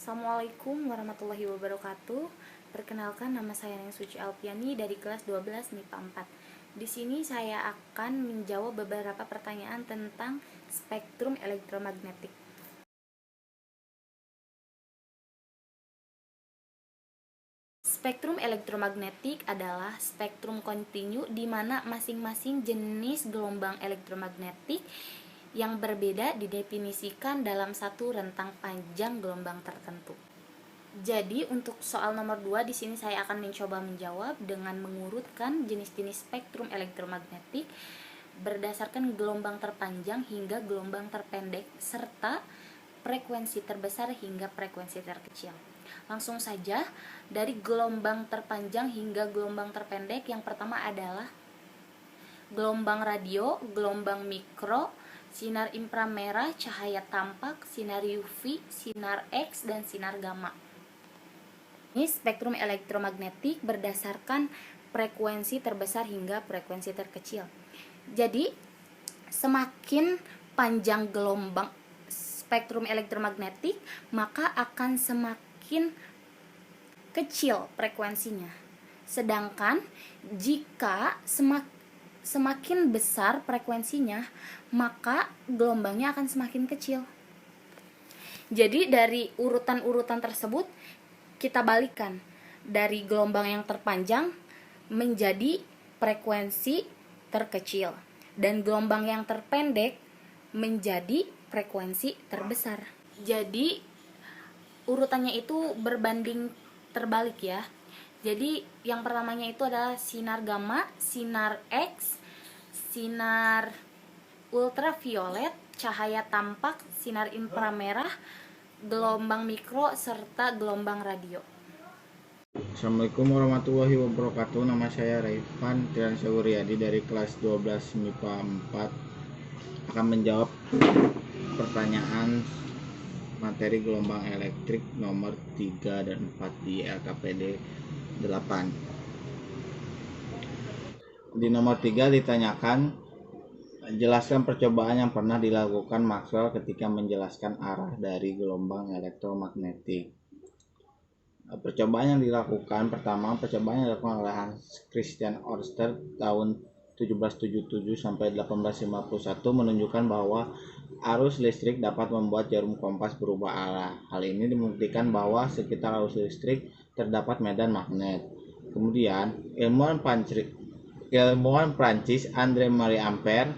Assalamualaikum warahmatullahi wabarakatuh. Perkenalkan, nama saya Neng Suci Alpiani dari kelas 12 MIPA 4. Di sini saya akan menjawab beberapa pertanyaan tentang spektrum elektromagnetik. Spektrum elektromagnetik adalah spektrum kontinu di mana masing-masing jenis gelombang elektromagnetik yang berbeda didefinisikan dalam satu rentang panjang gelombang tertentu. Jadi untuk soal nomor 2 di sini saya akan mencoba menjawab dengan mengurutkan jenis-jenis spektrum elektromagnetik berdasarkan gelombang terpanjang hingga gelombang terpendek serta frekuensi terbesar hingga frekuensi terkecil. Langsung saja, dari gelombang terpanjang hingga gelombang terpendek, yang pertama adalah gelombang radio, gelombang mikro, sinar inframerah, cahaya tampak, sinar UV, sinar X, dan sinar gamma. Ini spektrum elektromagnetik berdasarkan frekuensi terbesar hingga frekuensi terkecil. Jadi, semakin panjang gelombang spektrum elektromagnetik, maka akan semakin kecil frekuensinya. Sedangkan jika semakin besar frekuensinya, maka gelombangnya akan semakin kecil. Jadi dari urutan-urutan tersebut kita balikan dari gelombang yang terpanjang menjadi frekuensi terkecil dan gelombang yang terpendek menjadi frekuensi terbesar. Jadi urutannya itu berbanding terbalik ya. Jadi yang pertamanya itu adalah sinar gamma, sinar X, sinar ultraviolet, cahaya tampak, sinar inframerah, gelombang mikro, serta gelombang radio. Assalamualaikum warahmatullahi wabarakatuh. Nama saya Raifan Triansyah Wuryadi dari kelas 12 MIPA 4 akan menjawab pertanyaan materi gelombang elektrik nomor 3 dan 4 di LKPD 8. Di nomor 3 ditanyakan, jelaskan percobaan yang pernah dilakukan Maxwell ketika menjelaskan arah dari gelombang elektromagnetik. Percobaan yang dilakukan oleh Hans Christian Ørsted tahun 1777 sampai 1851 menunjukkan bahwa arus listrik dapat membuat jarum kompas berubah arah. Hal ini membuktikan bahwa sekitar arus listrik terdapat medan magnet. Kemudian, ilmuwan Prancis André Marie Ampère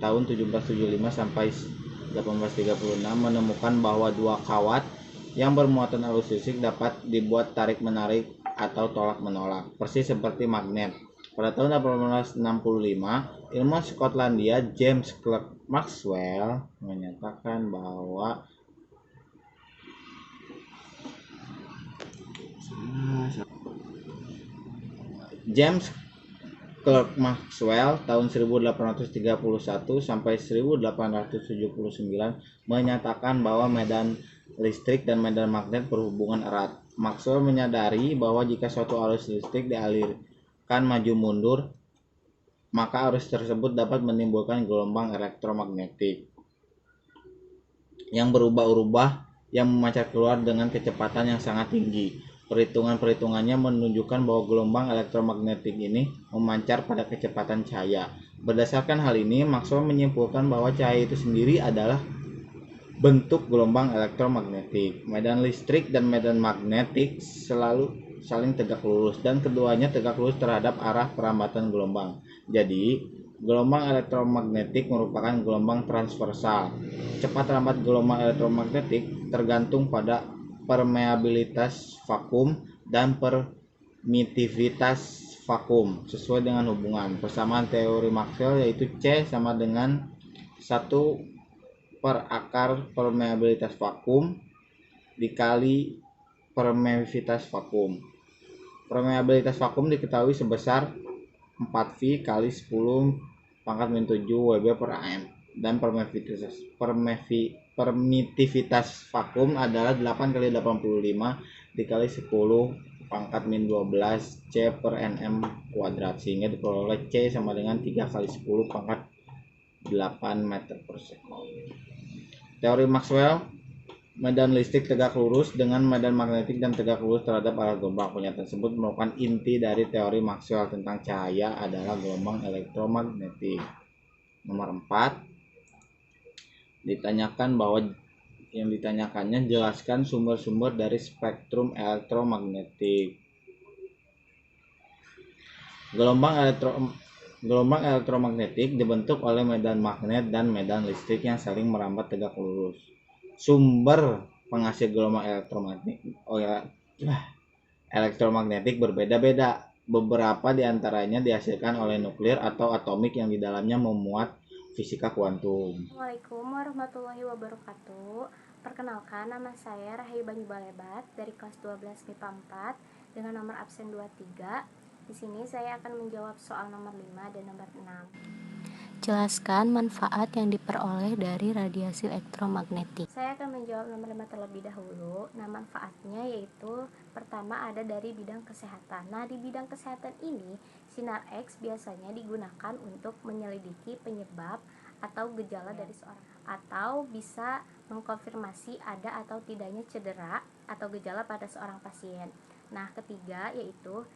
tahun 1775 sampai 1836 menemukan bahwa dua kawat yang bermuatan arus listrik dapat dibuat tarik-menarik atau tolak-menolak, persis seperti magnet. Pada tahun 1865, ilmuwan Skotlandia James Clerk Maxwell menyatakan bahwa tahun 1831 sampai 1879 menyatakan bahwa medan listrik dan medan magnet berhubungan erat. Maxwell menyadari bahwa jika suatu arus listrik dialirkan maju mundur, maka arus tersebut dapat menimbulkan gelombang elektromagnetik yang berubah-ubah yang memancar keluar dengan kecepatan yang sangat tinggi. Perhitungannya menunjukkan bahwa gelombang elektromagnetik ini memancar pada kecepatan cahaya. Berdasarkan hal ini, Maxwell menyimpulkan bahwa cahaya itu sendiri adalah bentuk gelombang elektromagnetik. Medan listrik dan medan magnetik selalu saling tegak lurus dan keduanya tegak lurus terhadap arah perambatan gelombang. Jadi, gelombang elektromagnetik merupakan gelombang transversal. Cepat lambat gelombang elektromagnetik tergantung pada permeabilitas vakum dan permitivitas vakum sesuai dengan hubungan persamaan teori Maxwell, yaitu C sama dengan 1/akar permeabilitas vakum dikali permeabilitas vakum. Permeabilitas vakum diketahui sebesar 4V kali 10⁻⁷ Wb per AM dan permitivitas vakum adalah 8 kali 85 dikali 10⁻⁻12 C per Nm kuadrat, sehingga diperoleh C sama dengan 3 kali 10⁻⁸ meter per sekon. Teori Maxwell medan listrik tegak lurus dengan medan magnetik dan tegak lurus terhadap arah gelombang. Pernyataan tersebut merupakan inti dari teori Maxwell tentang cahaya adalah gelombang elektromagnetik. Nomor 4, ditanyakannya jelaskan sumber-sumber dari spektrum elektromagnetik. Gelombang elektromagnetik dibentuk oleh medan magnet dan medan listrik yang saling merambat tegak lurus. Sumber penghasil gelombang elektromagnetik berbeda-beda. Beberapa diantaranya dihasilkan oleh nuklir atau atomik yang di dalamnya memuat fisika kuantum. Assalamualaikum warahmatullahi wabarakatuh. Perkenalkan, nama saya Rahayu Banyu Balebat dari kelas 12 MIPA 4 dengan nomor absen 23. Di sini saya akan menjawab soal nomor 5 dan nomor 6. Jelaskan manfaat yang diperoleh dari radiasi elektromagnetik. Saya akan menjawab nomor 5 terlebih dahulu. Nah, manfaatnya yaitu pertama ada dari bidang kesehatan. Nah, di bidang kesehatan ini, sinar X biasanya digunakan untuk menyelidiki penyebab atau gejala dari seorang, atau bisa mengkonfirmasi ada atau tidaknya cedera atau gejala pada seorang pasien. Nah, ketiga yaitu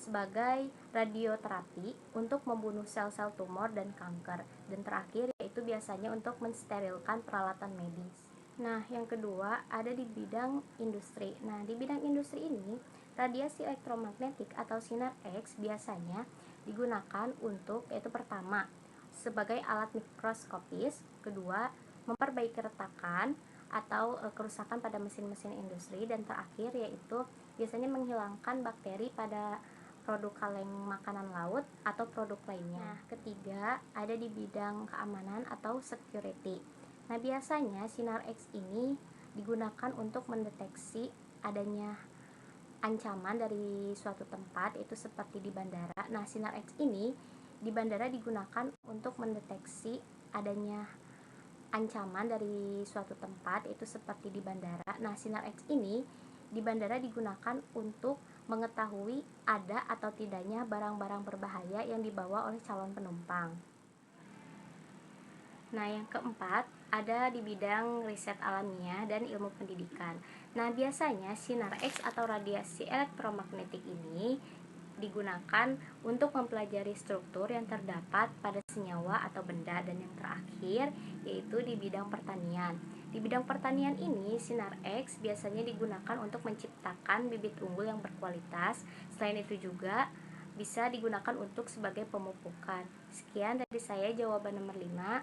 sebagai radioterapi untuk membunuh sel-sel tumor dan kanker. Dan terakhir yaitu biasanya untuk mensterilkan peralatan medis. Nah, yang kedua ada di bidang industri. Nah, di bidang industri ini, radiasi elektromagnetik atau sinar X biasanya digunakan untuk, yaitu pertama, sebagai alat mikroskopis, kedua, memperbaiki retakan atau kerusakan pada mesin-mesin industri, dan terakhir yaitu biasanya menghilangkan bakteri pada produk kaleng makanan laut atau produk lainnya. Nah, ketiga ada di bidang keamanan atau security. Nah, biasanya sinar X ini digunakan untuk mendeteksi adanya ancaman dari suatu tempat, itu seperti di bandara. Nah, sinar X ini di bandara digunakan untuk mendeteksi adanya ancaman dari suatu tempat, itu seperti di bandara. Nah, sinar X ini di bandara digunakan untuk mengetahui ada atau tidaknya barang-barang berbahaya yang dibawa oleh calon penumpang. Nah, yang keempat ada di bidang riset alamiah dan ilmu pendidikan. Nah, biasanya sinar X atau radiasi elektromagnetik ini digunakan untuk mempelajari struktur yang terdapat pada senyawa atau benda. Dan yang terakhir yaitu di bidang pertanian. Di bidang pertanian ini, sinar X biasanya digunakan untuk menciptakan bibit unggul yang berkualitas. Selain itu juga bisa digunakan untuk sebagai pemupukan. Sekian dari saya jawaban nomor 5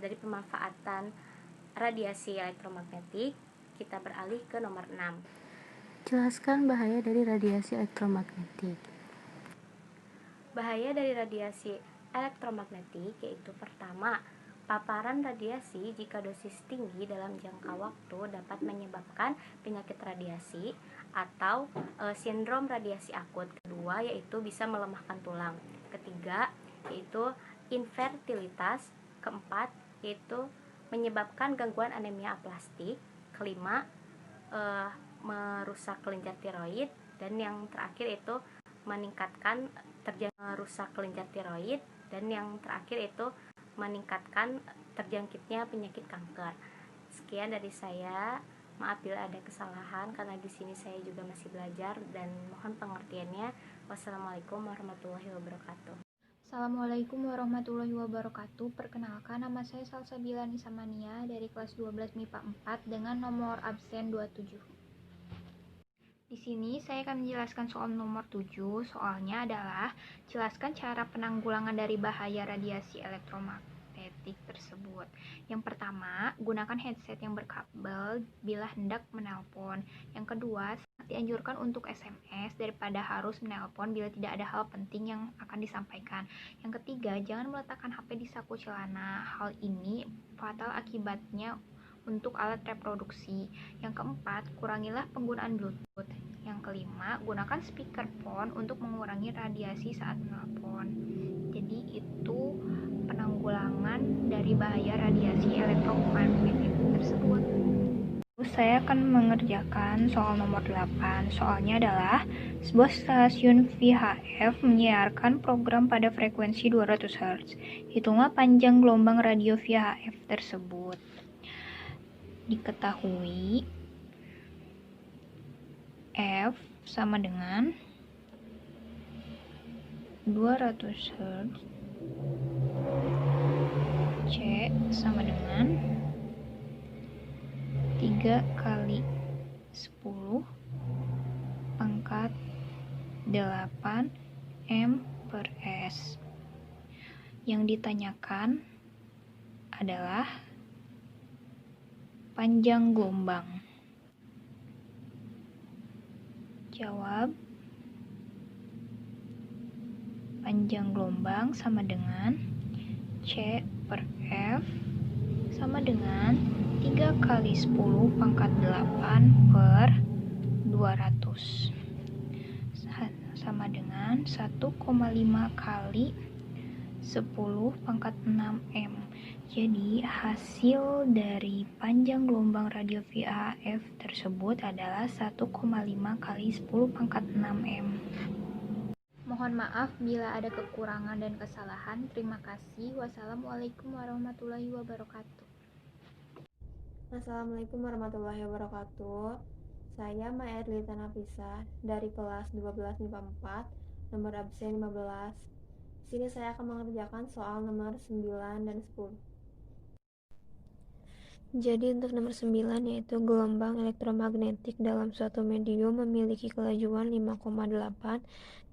dari pemanfaatan radiasi elektromagnetik. Kita beralih ke nomor 6. Jelaskan bahaya dari radiasi elektromagnetik. Bahaya dari radiasi elektromagnetik yaitu pertama, paparan radiasi jika dosis tinggi dalam jangka waktu dapat menyebabkan penyakit radiasi atau sindrom radiasi akut. Kedua yaitu bisa melemahkan tulang. Ketiga yaitu infertilitas. Keempat yaitu menyebabkan gangguan anemia aplastik. Kelima merusak kelenjar tiroid. Dan yang terakhir itu meningkatkan terjangkitnya penyakit kanker. Sekian dari saya. Maaf bila ada kesalahan karena di sini saya juga masih belajar dan mohon pengertiannya. Wassalamualaikum warahmatullahi wabarakatuh. Assalamualaikum warahmatullahi wabarakatuh. Perkenalkan, nama saya Salsabila Nisamania dari kelas 12 MIPA 4 dengan nomor absen 27. Di sini saya akan menjelaskan soal nomor 7. Soalnya adalah jelaskan cara penanggulangan dari bahaya radiasi elektromagnetik tersebut. Yang pertama, gunakan headset yang berkabel bila hendak menelpon. Yang kedua, dianjurkan untuk SMS daripada harus menelpon bila tidak ada hal penting yang akan disampaikan. Yang ketiga, jangan meletakkan HP di saku celana. Hal ini fatal akibatnya untuk alat reproduksi. Yang keempat, kurangilah penggunaan Bluetooth. Yang kelima, gunakan speakerphone untuk mengurangi radiasi saat menelpon. Jadi itu penanggulangan dari bahaya radiasi elektromagnetik tersebut. Saya akan mengerjakan soal nomor 8. Soalnya adalah sebuah stasiun VHF menyiarkan program pada frekuensi 200 Hz. Hitunglah panjang gelombang radio VHF tersebut. diketahui F sama dengan 200 Hz, C sama dengan 3 kali 10 pangkat 8 M per S. Yang ditanyakan adalah panjang gelombang. Jawab. Panjang gelombang sama dengan C per F sama dengan 3 kali 10 pangkat 8 per 200 sama dengan 1,5 kali 10 pangkat 6 M. Jadi hasil dari panjang gelombang radio VHF tersebut adalah 1,5 kali 10 pangkat 6 M. Mohon maaf bila ada kekurangan dan kesalahan. Terima kasih. Wassalamualaikum warahmatullahi wabarakatuh. Assalamualaikum warahmatullahi wabarakatuh. Saya Maya Erlita Nafisa dari kelas 12 MIPA 4, nomor absen 15. Di sini saya akan mengerjakan soal nomor 9 dan 10. Jadi untuk nomor 9 yaitu gelombang elektromagnetik dalam suatu medium memiliki kelajuan 5,8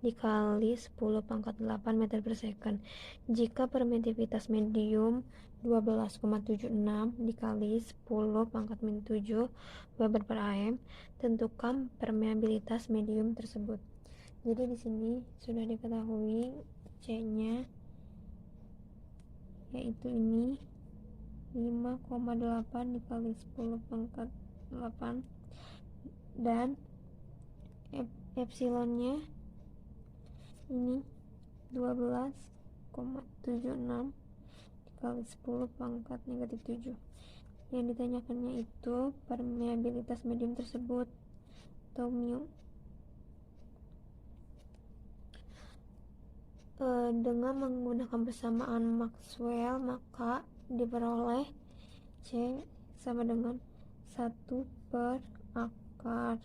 dikali 10 pangkat 8 meter per second. Jika permitivitas medium 12,76 dikali 10 pangkat min 7 Weber per AM, tentukan permeabilitas medium tersebut. Jadi di sini sudah diketahui C-nya yaitu ini 5,8 dikali 10 pangkat 8 dan epsilonnya ini 12,76 dikali 10 pangkat negatif 7. Yang ditanyakannya itu permeabilitas medium tersebut atau mu. Dengan menggunakan persamaan Maxwell maka diperoleh C sama dengan 1 per akar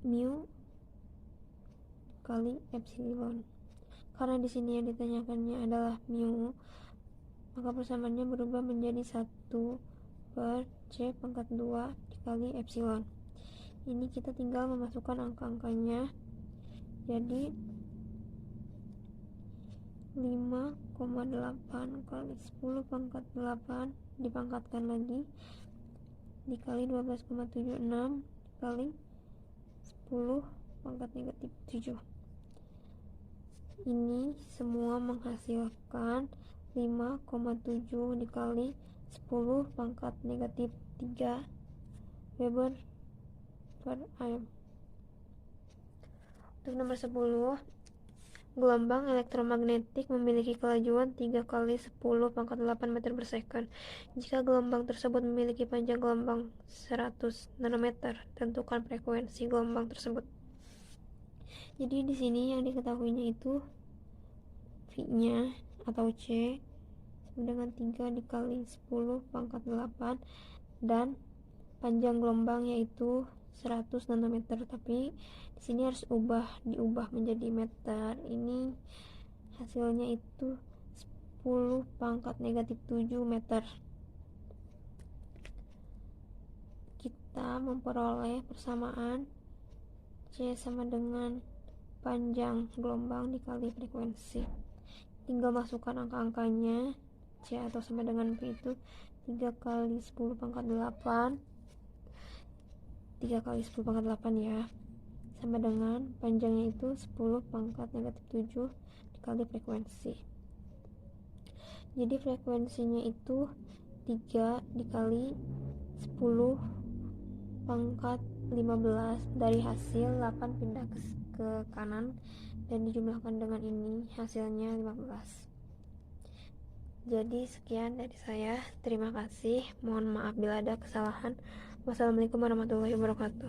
mu kali epsilon. Karena di sini yang ditanyakannya adalah mu, maka persamaannya berubah menjadi 1 per C pangkat 2 dikali epsilon. Ini kita tinggal memasukkan angka-angkanya. Jadi 5,8 kali 10 pangkat 8 dipangkatkan lagi dikali 12,76 dikali 10 pangkat negatif 7. Ini semua menghasilkan 5,7 dikali 10 pangkat negatif 3 Weber per AM. Untuk nomor 10, gelombang elektromagnetik memiliki kelajuan 3 kali 10 pangkat 8 meter per second. Jika gelombang tersebut memiliki panjang gelombang 100 nanometer, tentukan frekuensi gelombang tersebut. Jadi di sini yang diketahuinya itu V-nya atau C sama dengan 3 dikali 10 pangkat 8 dan panjang gelombang yaitu 100 nanometer, tapi di sini harus diubah menjadi meter. Ini hasilnya itu 10 pangkat negatif 7 meter. Kita memperoleh persamaan C sama dengan panjang gelombang dikali frekuensi. Tinggal masukkan angka-angkanya. C atau sama dengan V itu 3 kali 10 pangkat 8 3 kali 10 pangkat 8 ya, sama dengan panjangnya itu 10 pangkat negatif 7 dikali frekuensi. Jadi frekuensinya itu 3 dikali 10 pangkat 15. Dari hasil 8 pindah ke kanan dan dijumlahkan dengan ini hasilnya 15. Jadi sekian dari saya, terima kasih, mohon maaf bila ada kesalahan. Wassalamualaikum warahmatullahi wabarakatuh.